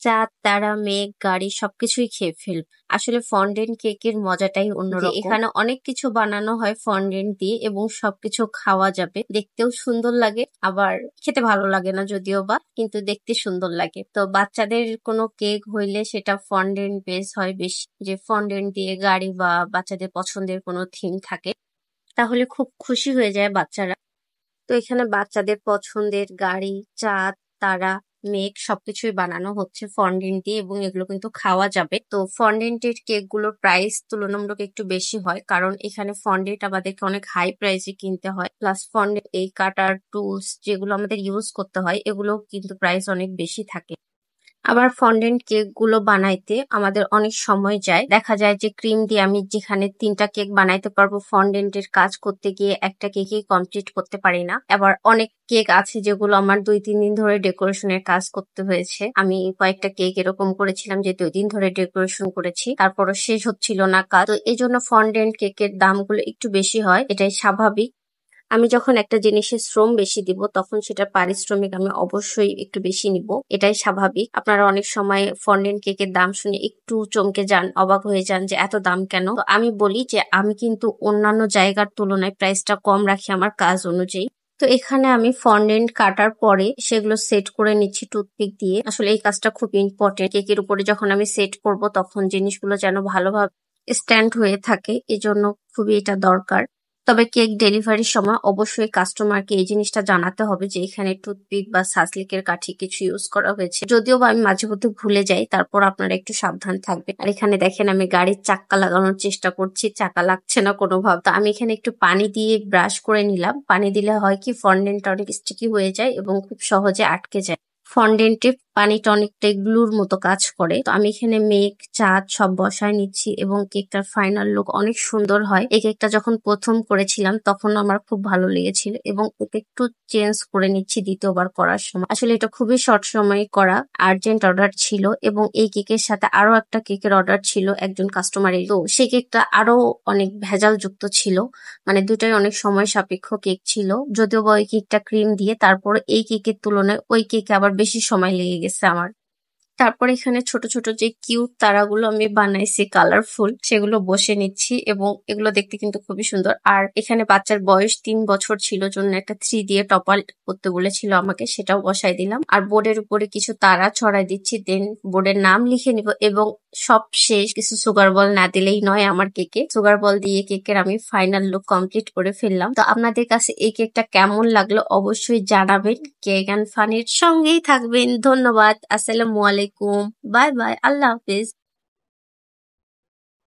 চাঁদ, তারা, মেঘ, গাড়ি সবকিছুই খেয়ে ফেলব। আসলে ফন্ডেন্ট কেকের মজাটাই অন্যরকম। এখানে অনেক কিছু বানানো হয় ফন্ডেন্ট দিয়ে এবং সবকিছু খাওয়া যাবে। দেখতেও সুন্দর লাগে, আবার খেতে ভালো লাগে না যদিও বা, কিন্তু দেখতে সুন্দর লাগে। তো বাচ্চাদের কোনো কেক হইলে সেটা ফন্ডেন্ট বেস হয় বেশি, যে ফন্ডেন্ট দিয়ে গাড়ি বা বাচ্চাদের পছন্দের কোনো থিম থাকে, তাহলে খুব খুশি হয়ে যায় বাচ্চারা। তো এখানে বাচ্চাদের পছন্দের গাড়ি, চাঁদ, তারা, মেঘ সবকিছুই বানানো হচ্ছে ফন্ডেন্ট দিয়ে এবং এগুলো কিন্তু খাওয়া যাবে। তো ফন্ডেন্টের কেক গুলোর প্রাইস তুলনামূলক একটু বেশি হয়, কারণ এখানে ফন্ডেন্ট আমাদেরকে অনেক হাই প্রাইসে কিনতে হয়, প্লাস ফন্ডেন্ট এই কাটার টুলস যেগুলো আমাদের ইউজ করতে হয় এগুলো কিন্তু প্রাইস অনেক বেশি থাকে। আবার ফন্ডেন্ট কেক গুলো বানাইতে আমাদের অনেক সময় যায়। দেখা যায় যে ক্রিম দিয়ে আমি যেখানে 3টা কেক বানাইতে পারবো, ফন্ডেন্টের কাজ করতে গিয়ে একটা কেকই কমপ্লিট করতে পারি না। আবার অনেক কেক আছে যেগুলো আমার 2-3 দিন ধরে ডেকোরেশনের কাজ করতে হয়েছে। আমি কয়েকটা কেক এরকম করেছিলাম যে 2 দিন ধরে ডেকোরেশন করেছি, তারপরও শেষ হচ্ছিল না কাজ। তো এই জন্য ফন্ডেন্ট কেকের দামগুলো একটু বেশি হয়, এটাই স্বাভাবিক। আমি যখন একটা জিনিসে শ্রম বেশি দিব তখন সেটা পারিশ্রমিক আমি অবশ্যই একটু বেশি নিব, এটাই স্বাভাবিক। আপনারা অনেক সময় ফন্ডেন্ট কেকের দাম শুনে একটু চমকে যান, অবাক হয়ে যান যে এত দাম কেন। তো আমি বলি যে আমি কিন্তু অন্যান্য জায়গার তুলনায় প্রাইসটা কম রাখি আমার কাজ অনুযায়ী। তো এখানে আমি ফন্ডেন্ট কাটার পরে সেগুলো সেট করে নিচ্ছি টুথপিক দিয়ে। আসলে এই কাজটা খুব ইম্পর্টেন্ট। কেকের উপরে যখন আমি সেট করব তখন জিনিসগুলো যেন ভালোভাবে স্ট্যান্ড হয়ে থাকে, এজন্য খুবই এটা দরকার। তবে কেক ডেলিভারির সময় অবশ্যই কাস্টমারকে এই জিনিসটা জানাতে হবে যে এখানে টুথপিক বা সাসলিকের কাঠি কিছু ইউজ করা হয়েছে। যদিও বা আমি মাঝে মধ্যে ভুলে যাই, তারপর আপনারা একটু সাবধান থাকবেন। আর এখানে দেখেন আমি গাড়ির চাক্কা লাগানোর চেষ্টা করছি, চাকা লাগছে না কোনোভাবে। তো আমি এখানে একটু পানি দিয়ে ব্রাশ করে নিলাম। পানি দিলে হয় কি, ফন্ডেন্টটা অনেক স্টিকি হয়ে যায় এবং খুব সহজে আটকে যায়। ফন্ডেন্টে পানিটা অনেকটাই গ্লুর মতো কাজ করে। তো আমি এখানে মেঘ, চাঁদ সব বসায় নিচ্ছি এবং কেকটার ফাইনাল লুক অনেক সুন্দর হয়। এই কেকটা যখন প্রথম করেছিলাম তখন আমার খুব ভালো লেগেছিল এবং ওকে একটু চেঞ্জ করে নিচ্ছি দ্বিতীয়বার করার সময়। আসলে এটা খুবই শর্ট সময়ে করা, আর্জেন্ট অর্ডার ছিল এবং এই কেকের সাথে আরো একটা কেকের অর্ডার ছিল একজন কাস্টমারের। তো সেই কেকটা আরো অনেক ভেজাল যুক্ত ছিল, মানে দুটাই অনেক সময় সাপেক্ষ কেক ছিল। যদিও বা ওই কেকটা ক্রিম দিয়ে, তারপর এই কেকের তুলনায় ওই কেকে আবার বেশি সময় লেগে গেছে আমার। তারপর এখানে ছোট ছোট যে কিউট তারাগুলো আমি বানাইছি কালারফুল, সেগুলো বসে নিচ্ছি এবং এগুলো দেখতে কিন্তু খুবই সুন্দর। আর এখানে বাচ্চার বয়স 3 বছর ছিল, জন্য একটা 3 দিয়ে টপাল করতে বলেছিল আমাকে, সেটাও বসাই দিলাম। আর বোর্ডের উপরে কিছু তারা ছড়াই দিচ্ছি, দেন বোর্ডের নাম লিখে নিব। এবং সব শেষ কিছু সুগার বল না দিলেই নয় আমার কেকে। সুগার বল দিয়ে কেকের আমি ফাইনাল লুক কমপ্লিট করে ফেললাম। তো আপনাদের কাছে এই কেকটা কেমন লাগলো অবশ্যই জানাবেন। কেক অ্যান্ড ফানির সঙ্গেই থাকবেন। ধন্যবাদ। আসসালামু আলাইকুম। Bye bye. আল্লাহ হাফিজ।